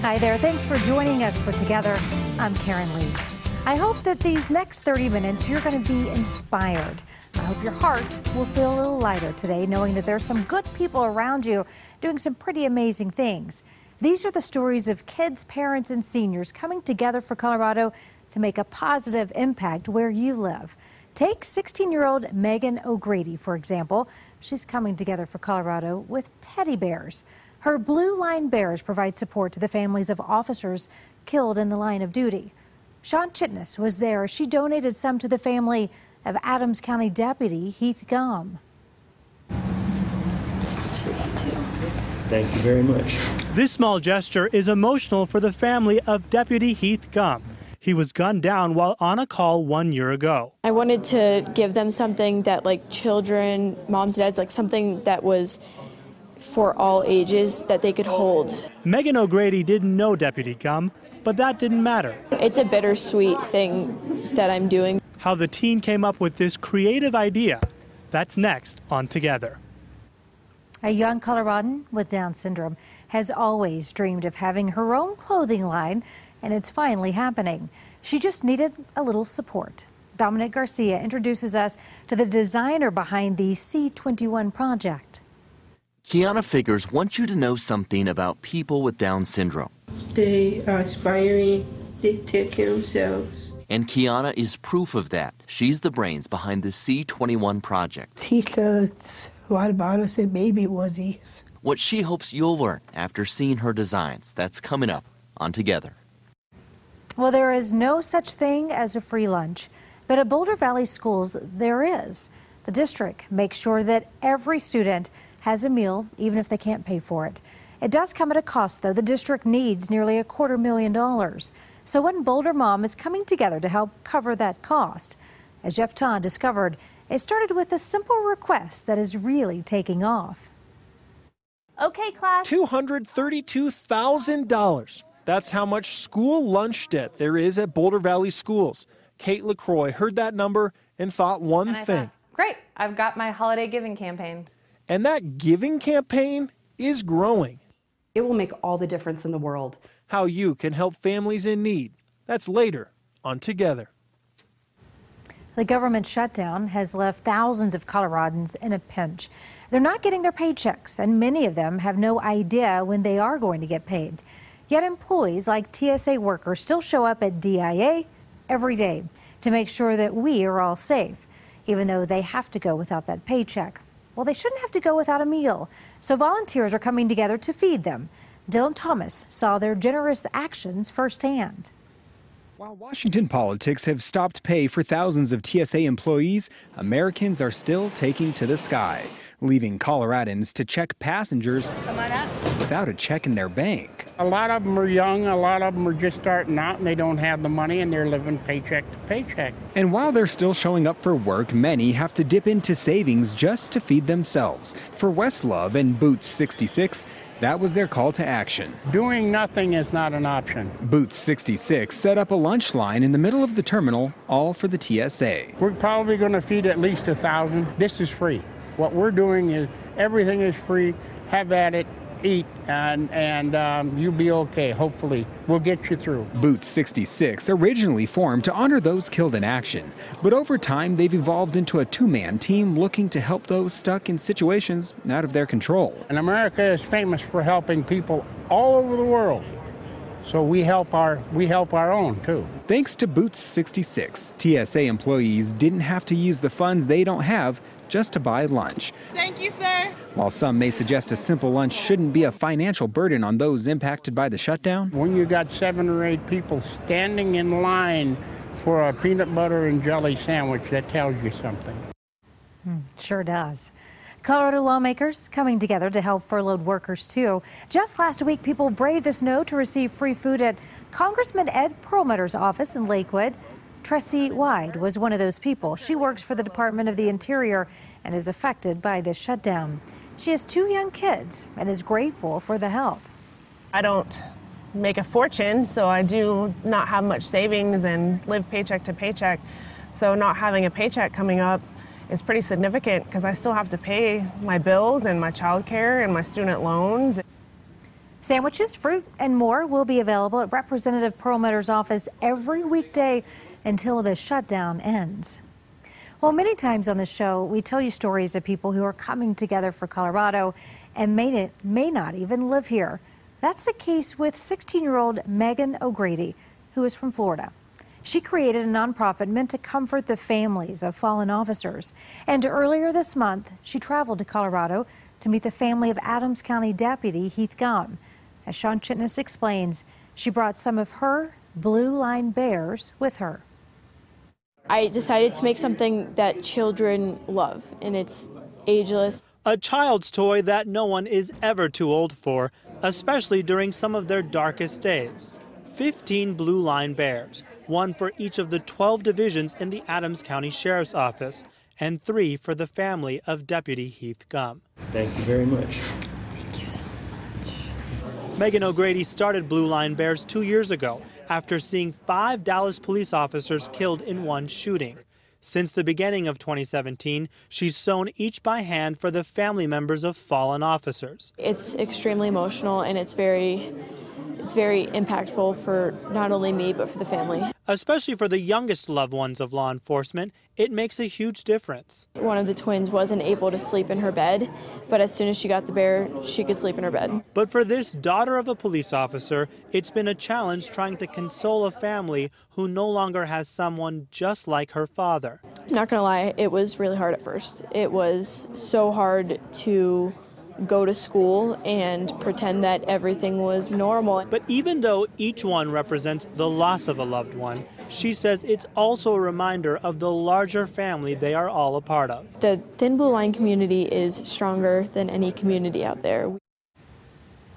Hi there. Thanks for joining us for Together. I'm Karen Leigh. I hope that these next 30 minutes you're going to be inspired. I hope your heart will feel a little lighter today, knowing that there's some good people around you doing some pretty amazing things. These are the stories of kids, parents, and seniors coming together for Colorado to make a positive impact where you live. Take 16-year-old Megan O'Grady, for example. She's coming together for Colorado with teddy bears. Her Blue Line Bears provide support to the families of officers killed in the line of duty. Sean Chitness was there. She donated some to the family of Adams County Deputy Heath Gum. Thank you very much. This small gesture is emotional for the family of Deputy Heath Gum. He was gunned down while on a call 1 year ago. I wanted to give them something that, like, children, moms, dads, like something that was for all ages that they could hold. Megan O'Grady didn't know Deputy Gum, but that didn't matter. It's a bittersweet thing that I'm doing. How the teen came up with this creative idea, that's next on Together. A young Coloradan with Down syndrome has always dreamed of having her own clothing line, and it's finally happening. She just needed a little support. Dominic Garcia introduces us to the designer behind the C21 project. Kiana Figures wants you to know something about people with Down syndrome. They are aspiring, they take care of themselves. And Kiana is proof of that. She's the brains behind the C21 project. T-shirts, water bottles, and baby onesies. What she hopes you'll learn after seeing her designs, that's coming up on Together. Well, there is no such thing as a free lunch, but at Boulder Valley Schools, there is. The district makes sure that every student has a meal, even if they can't pay for it. It does come at a cost, though. The district needs nearly $250,000. So one Boulder mom is coming together to help cover that cost. As Jeff Todd discovered, it started with a simple request that is really taking off. Okay, class. $232,000. That's how much school lunch debt there is at Boulder Valley Schools. Kate LaCroix heard that number and thought one thing. Great, I've got my holiday giving campaign. And that giving campaign is growing. It will make all the difference in the world. How you can help families in need. That's later on Together. The government shutdown has left thousands of Coloradans in a pinch. They're not getting their paychecks, and many of them have no idea when they are going to get paid. Yet employees like TSA workers still show up at DIA every day to make sure that we are all safe, even though they have to go without that paycheck. Well, they shouldn't have to go without a meal, so volunteers are coming together to feed them. Dylan Thomas saw their generous actions firsthand. While Washington politics have stopped pay for thousands of TSA employees, Americans are still taking to the sky, leaving Coloradans to check passengers without a check in their bank. A lot of them are young, a lot of them are just starting out and they don't have the money and they're living paycheck to paycheck. And while they're still showing up for work, many have to dip into savings just to feed themselves. For Westlove and Boots 66, that was their call to action. Doing nothing is not an option. Boots 66 set up a lunch line in the middle of the terminal, all for the TSA. We're probably going to feed at least 1,000. This is free. What we're doing is everything is free. Have at it, eat, and you'll be okay. Hopefully, we'll get you through. Boots 66 originally formed to honor those killed in action, but over time they've evolved into a two-man team looking to help those stuck in situations out of their control. And America is famous for helping people all over the world. So we help our own too. Thanks to Boots 66, TSA employees didn't have to use the funds they don't have just to buy lunch. Thank you, sir. While some may suggest a simple lunch shouldn't be a financial burden on those impacted by the shutdown. When you got 7 or 8 people standing in line for a peanut butter and jelly sandwich, that tells you something. Sure does. Colorado lawmakers coming together to help furloughed workers, too. Just last week, people braved the snow to receive free food at Congressman Ed Perlmutter's office in Lakewood. Tressie Wide was one of those people. She works for the Department of the Interior and is affected by this shutdown. She has 2 young kids and is grateful for the help. I don't make a fortune, so I do not have much savings and live paycheck to paycheck. So not having a paycheck coming up is pretty significant because I still have to pay my bills and my childcare and my student loans. Sandwiches, fruit, and more will be available at Representative Perlmutter's office every weekday until the shutdown ends. Well, many times on the show, we tell you stories of people who are coming together for Colorado and may not even live here. That's the case with 16-year-old Megan O'Grady, who is from Florida. She created a nonprofit meant to comfort the families of fallen officers. And earlier this month, she traveled to Colorado to meet the family of Adams County Deputy Heath Gum. As Sean Chitness explains, she brought some of her blue line bears with her. I decided to make something that children love, and it's ageless. A child's toy that no one is ever too old for, especially during some of their darkest days. 15 blue line bears, one for each of the 12 divisions in the Adams County Sheriff's Office, and 3 for the family of Deputy Heath Gum. Thank you very much. Thank you so much. Megan O'Grady started Blue Line Bears 2 years ago after seeing 5 Dallas police officers killed in one shooting. Since the beginning of 2017, she's sewn each by hand for the family members of fallen officers. It's extremely emotional, and it's very impactful for not only me, but for the family. Especially for the youngest loved ones of law enforcement, it makes a huge difference. One of the twins wasn't able to sleep in her bed, but as soon as she got the bear, she could sleep in her bed. But for this daughter of a police officer, it's been a challenge trying to console a family who no longer has someone just like her father. Not gonna lie, it was really hard at first. It was so hard to go to school and pretend that everything was normal. But even though each one represents the loss of a loved one, she says it's also a reminder of the larger family they are all a part of. The Thin Blue Line community is stronger than any community out there.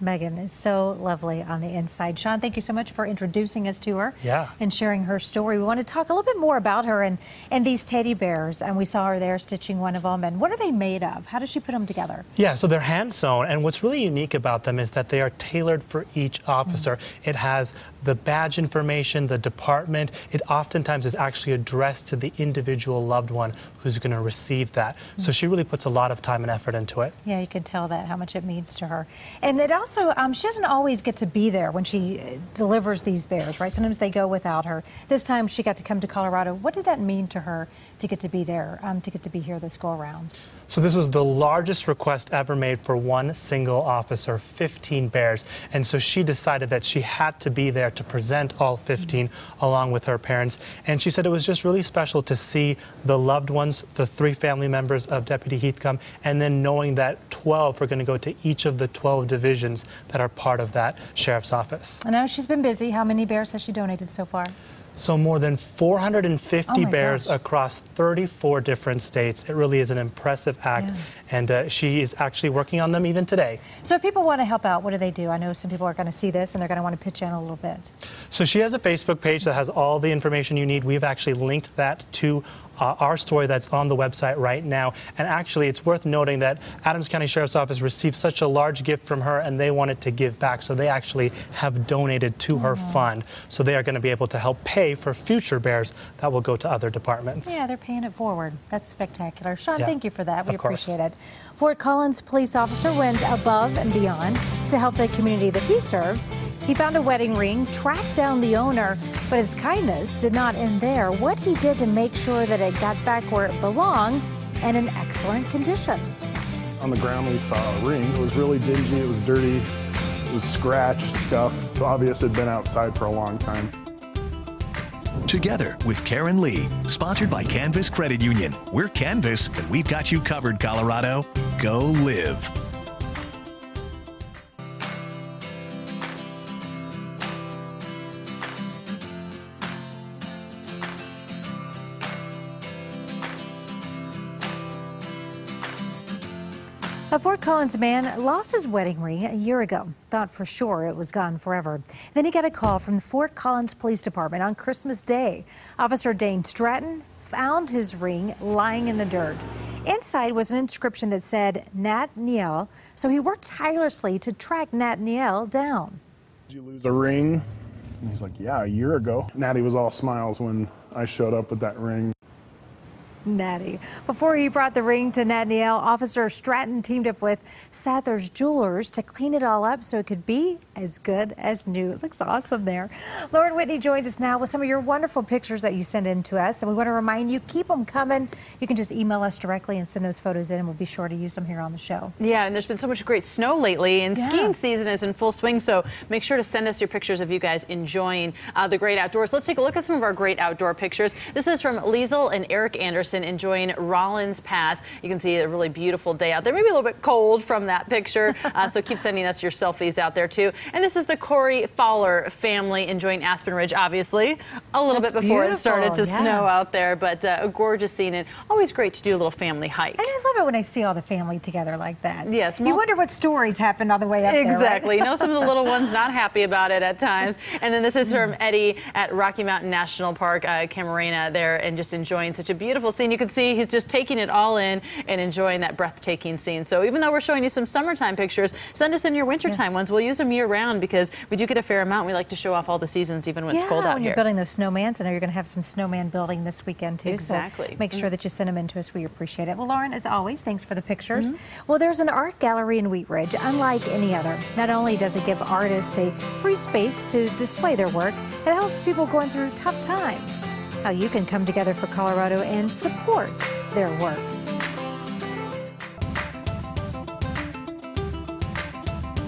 Megan is so lovely on the inside. Sean, thank you so much for introducing us to her and sharing her story. We want to talk a little bit more about her and these teddy bears, and we saw her there stitching one of them. And what are they made of? How does she put them together? Yeah, so they're hand sewn, and what's really unique about them is that they are tailored for each officer. It has the badge information, the department. It oftentimes is actually addressed to the individual loved one who's going to receive that. So she really puts a lot of time and effort into it. Yeah, you can tell that, how much it means to her. And it also, she doesn't always get to be there when she delivers these bears, right? Sometimes they go without her. This time she got to come to Colorado. What did that mean to her to get to be there, to get to be here this go around? So this was the largest request ever made for one single officer, 15 bears. And so she decided that she had to be there to present all 15 along with her parents. And she said it was just really special to see the loved ones, the 3 family members of Deputy Heath Gum, and then knowing that 12 are going to go to each of the 12 divisions that are part of that sheriff's office. I know she's been busy. How many bears has she donated so far? So more than 450 bears across 34 different states. It really is an impressive act, and she is actually working on them even today. So if people want to help out, what do they do? I know some people are going to see this and they're going to want to pitch in a little bit. So she has a Facebook page that has all the information you need. We've actually linked that to our story that's on the website right now. And actually, it's worth noting that Adams County Sheriff's Office received such a large gift from her, and they wanted to give back. So they actually have donated to her fund. So they are going to be able to help pay for future bears that will go to other departments. Yeah, they're paying it forward. That's spectacular. Sean, thank you for that. We appreciate it. Fort Collins police officer went above and beyond to help the community that he serves. He found a wedding ring, tracked down the owner, but his kindness did not end there. What he did to make sure that it got back where it belonged and in excellent condition. On the ground we saw a ring. It was really dingy, it was dirty, it was scratched, scuffed. So obvious it had been outside for a long time. Together with Karen Leigh, sponsored by Canvas Credit Union. We're Canvas, and we've got you covered, Colorado. Go live. A Fort Collins man lost his wedding ring a year ago. Thought for sure it was gone forever. Then he got a call from the Fort Collins Police Department on Christmas Day. Officer Dane Stratton found his ring lying in the dirt. Inside was an inscription that said Nat Niel, so he worked tirelessly to track Nat Niel down. Did you lose a ring? And he's like, yeah, a year ago. Natty was all smiles when I showed up with that ring. Natty. Before he brought the ring to Nathaniel, Officer Stratton teamed up with Sather's Jewelers to clean it all up so it could be as good as new. It looks awesome there. Lauren Whitney joins us now with some of your wonderful pictures that you send in to us. And we want to remind you, keep them coming. You can just email us directly and send those photos in, and we'll be sure to use them here on the show. Yeah, and there's been so much great snow lately, and skiing season is in full swing, so make sure to send us your pictures of you guys enjoying the great outdoors. Let's take a look at some of our great outdoor pictures. This is from Liesel and Eric Anderson enjoying Rollins Pass. You can see a really beautiful day out there. Maybe a little bit cold from that picture, so keep sending us your selfies out there too. And this is the Corey Fowler family enjoying Aspen Ridge, obviously, a little bit before it started to snow out there, but a gorgeous scene, and always great to do a little family hike. And I love it when I see all the family together like that. Yes. You wonder what stories happened on the way up there, Exactly. right? You know, some of the little ones not happy about it at times. And then this is from Eddie at Rocky Mountain National Park, Camarena there, and just enjoying such a beautiful scene. You can see he's just taking it all in and enjoying that breathtaking scene. So even though we're showing you some summertime pictures, send us in your wintertime ones. We'll use them year round because we do get a fair amount. We like to show off all the seasons even when it's cold out when here. you're building those snowmans. I know you're going to have some snowman building this weekend too. Exactly. So make sure that you send them in to us. We appreciate it. Well, Lauren, as always, thanks for the pictures. Well, there's an art gallery in Wheat Ridge, unlike any other. Not only does it give artists a free space to display their work, it helps people going through tough times. How you can come together for Colorado and support their work.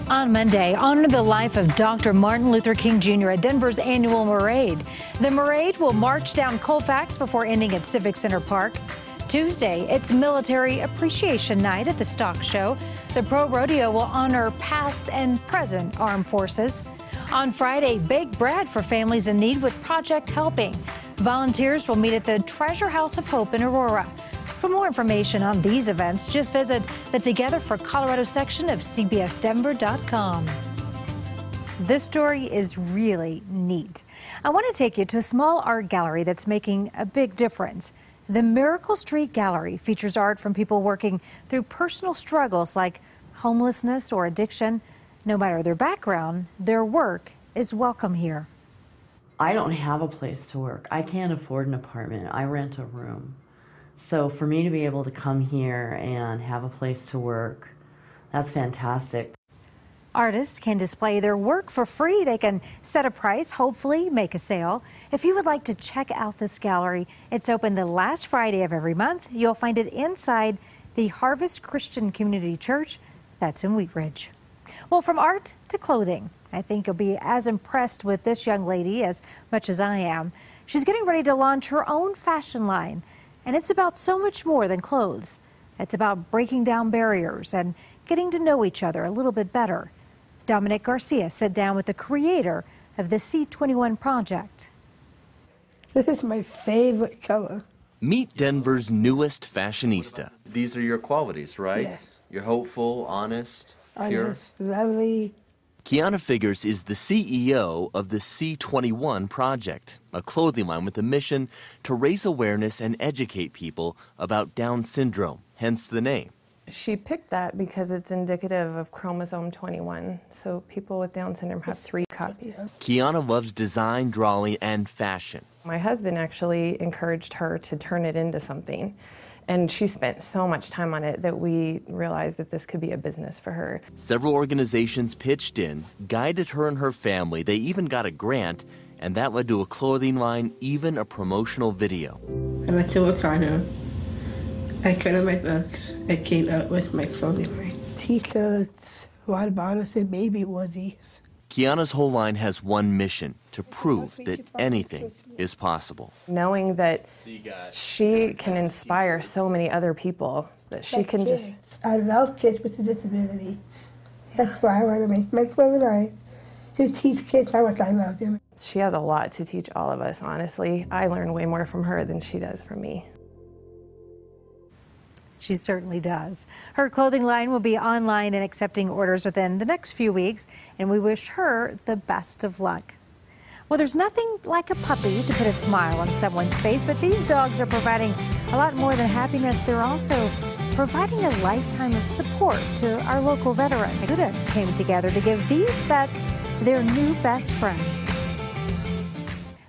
On Monday, honor the life of Dr. Martin Luther King Jr. at Denver's annual parade. The parade will march down Colfax before ending at Civic Center Park. Tuesday, it's Military Appreciation Night at the Stock Show. The Pro Rodeo will honor past and present armed forces. On Friday, Bake Bread for families in need with Project Helping. Volunteers will meet at the Treasure House of Hope in Aurora. For more information on these events, just visit the Together for Colorado section of CBSDenver.com. This story is really neat. I want to take you to a small art gallery that's making a big difference. The Miracle Street Gallery features art from people working through personal struggles like homelessness or addiction. No matter their background, their work is welcome here. I don't have a place to work. I can't afford an apartment. I rent a room. So for me to be able to come here and have a place to work, that's fantastic. Artists can display their work for free. They can set a price, hopefully make a sale. If you would like to check out this gallery, it's open the last Friday of every month. You'll find it inside the Harvest Christian Community Church. That's in Wheat Ridge. Well, from art to clothing, I think you'll be as impressed with this young lady as much as I am. She's getting ready to launch her own fashion line, and it's about so much more than clothes. It's about breaking down barriers and getting to know each other a little bit better. Dominic Garcia sat down with the creator of the C21 project. This is my favorite color. Meet Denver's newest fashionista. These are your qualities, right? Yes. You're hopeful, honest, pure. Honest, lovely. Kiana Figures is the CEO of the C21 project, a clothing line with a mission to raise awareness and educate people about Down syndrome, hence the name. She picked that because it's indicative of chromosome 21, so people with Down syndrome have 3 copies. Kiana loves design, drawing, and fashion. My husband actually encouraged her to turn it into something, and she spent so much time on it that we realized that this could be a business for her. Several organizations pitched in, guided her and her family. They even got a grant, and that led to a clothing line, even a promotional video. I went to Wakanda. I cut out my books. I came out with my clothing line. T-shirts, water bottles, and baby onesies. Kiana's whole line has one mission, to prove that anything is possible. Knowing that she can inspire so many other people, that she can just... I love kids with a disability. That's why I want to make my clothing line, to teach kids how much I love them. She has a lot to teach all of us, honestly. I learn way more from her than she does from me. She certainly does. Her clothing line will be online and accepting orders within the next few weeks, and we wish her the best of luck. Well, there's nothing like a puppy to put a smile on someone's face, but these dogs are providing a lot more than happiness. They're also providing a lifetime of support to our local veterans. Students came together to give these vets their new best friends.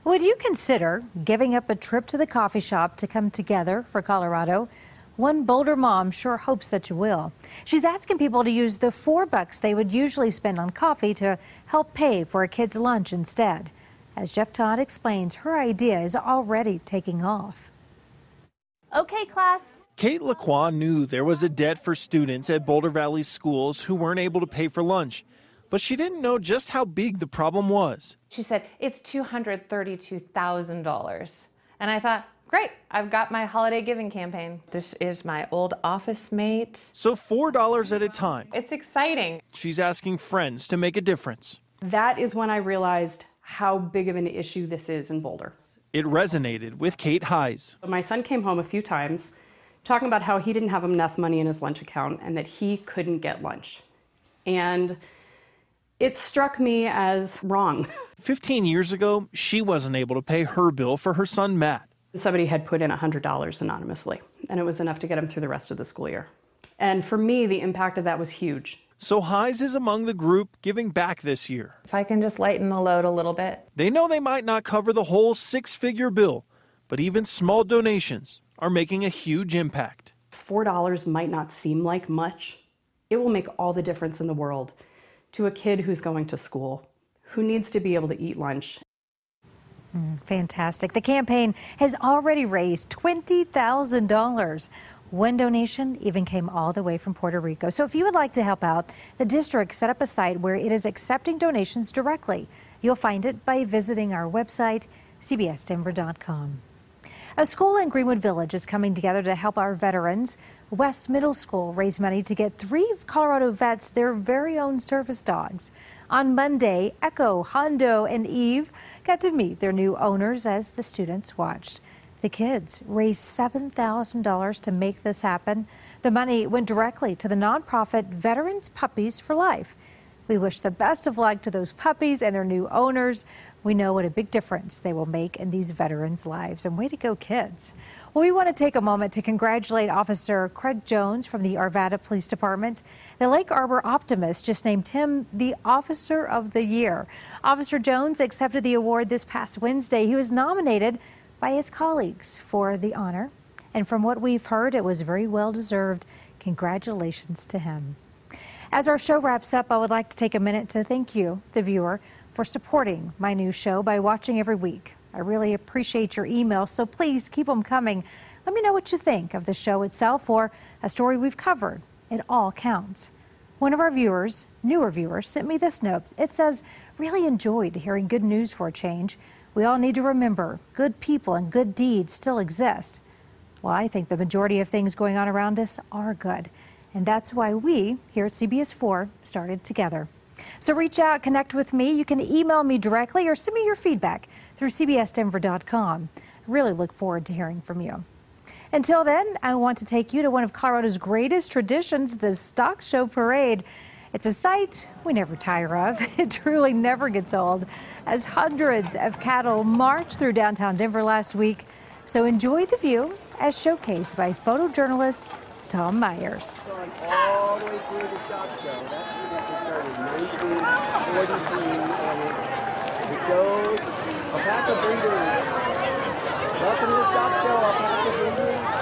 Would you consider giving up a trip to the coffee shop to come together for Colorado? One Boulder mom sure hopes that you will. She's asking people to use the $4 they would usually spend on coffee to help pay for a kid's lunch instead. As Jeff Todd explains, her idea is already taking off. Okay, class. Kate Lacroix knew there was a debt for students at Boulder Valley schools who weren't able to pay for lunch, but she didn't know just how big the problem was. She said, it's $232,000. And I thought, great, I've got my holiday giving campaign. This is my old office mate. So $4 at a time. It's exciting. She's asking friends to make a difference. That is when I realized how big of an issue this is in Boulder. It resonated with Kate Hayes. My son came home a few times talking about how he didn't have enough money in his lunch account and that he couldn't get lunch. And it struck me as wrong. 15 years ago, she wasn't able to pay her bill for her son, Matt. Somebody had put in $100 anonymously, and it was enough to get him through the rest of the school year. And for me, the impact of that was huge. So Hayes is among the group giving back this year. If I can just lighten the load a little bit. They know they might not cover the whole six-figure bill, but even small donations are making a huge impact. $4 might not seem like much. It will make all the difference in the world to a kid who's going to school, who needs to be able to eat lunch. Fantastic. The campaign has already raised $20,000. One donation even came all the way from Puerto Rico. So if you would like to help out, the district set up a site where it is accepting donations directly. You'll find it by visiting our website, CBSDenver.com. A school in Greenwood Village is coming together to help our veterans. West Middle School raised money to get 3 Colorado vets their very own service dogs. On Monday, Echo, Hondo, and Eve got to meet their new owners as the students watched. The kids raised $7,000 to make this happen. The money went directly to the nonprofit Veterans Puppies for Life. We wish the best of luck to those puppies and their new owners. We know what a big difference they will make in these veterans' lives. And way to go, kids. Well, we want to take a moment to congratulate Officer Craig Jones from the Arvada Police Department. The Lake Arbor Optimist just named him the Officer of the Year. Officer Jones accepted the award this past Wednesday. He was nominated by his colleagues for the honor. And from what we've heard, it was very well deserved. Congratulations to him. As our show wraps up, I would like to take a minute to thank you, the viewer, for supporting my new show by watching every week. I really appreciate your emails, so please keep them coming. Let me know what you think of the show itself or a story we've covered. It all counts. One of our viewers, newer viewers, sent me this note. It says, really enjoyed hearing good news for a change. We all need to remember good people and good deeds still exist. Well, I think the majority of things going on around us are good. And that's why we here at CBS4 started together. So reach out, connect with me. You can email me directly or send me your feedback through CBSDenver.com. I really look forward to hearing from you. Until then, I want to take you to one of Colorado's greatest traditions, the Stock Show Parade. It's a sight we never tire of. It truly never gets old, as hundreds of cattle marched through downtown Denver last week. So enjoy the view as showcased by photojournalist Tom Myers. All the way through the Stock Show. That's when it started in 1943, and it goes Alpaca breeders. Welcome to the Stock Show, Alpaca breeders.